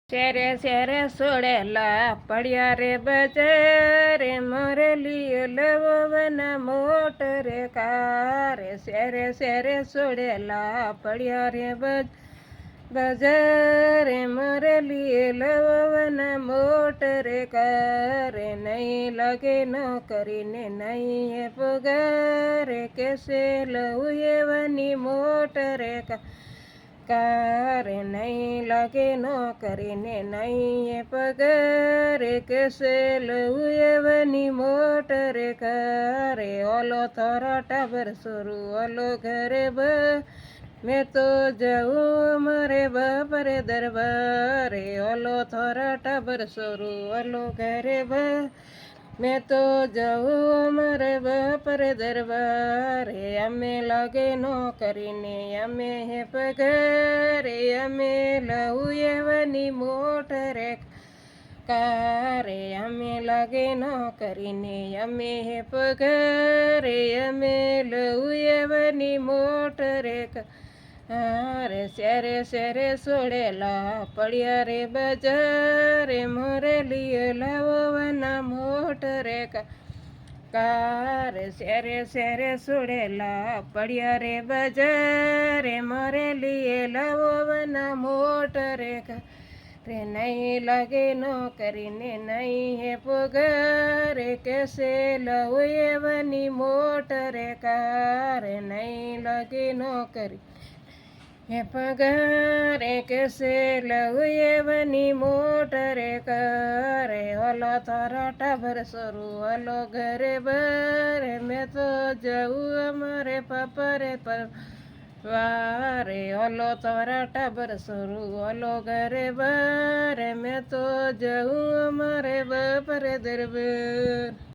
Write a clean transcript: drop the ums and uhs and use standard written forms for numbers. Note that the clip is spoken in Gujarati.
શેરે શેરે સોડેલા પડ્યા રે બજારે મરેલી લવના મોટરે કારે શેરે શેરે સોડેલા પડ્યા રે બજારે મરેલી લવના મોટરે કારે નહીં લગે ન કરીને નહીં પગારે કેસે લઉં એવાની મોટરે કારે નહીં લાગે ન કરીને નહીં પગારે કેસે લઉં એવાની મોટરે કારે ઓલો થોરા ટાબર સોરું ઓલો ઘરે મેં તો જાઉં મારે બાપરે દરબારે ઓલો થોરા ટાબર સોરું ઓલો ઘરે મેં તો જાઉં મારે બાપરે દરબારે અમે લાગે ન કરીને અમે હે પગારે અમે લઉં એવાની મોટરે કારે અમે લાગે ન કરીને અમે હે પગારે અમે લઉં એવાની મોટરે કારે શેરે શેરે સોડેલા પડ્યા રે બજારે મરેલી લાવવાના મોટરે કારે શેરે શેરે સોડેલા પડ્યા રે બજારે મરેલી લાવવાના મોટરે રે નહીં લાગે ન કરીને નહીં હે પગારે કેસે લઉં એવાની મોટરે કારે નહીં લાગે ન કરી હે પગારે કેસે લઉં એવાની મોટરે કારે ઓલો થોરા ટાબર સોરું ઓલો ઘરે બારે મેં તો જાઉં અમારે પાપરે વારે ઓલો થોરા ટાબર સોરું ઓલો ઘરે બારે મેં તો જાઉં અમારે બાપરે દરબાર.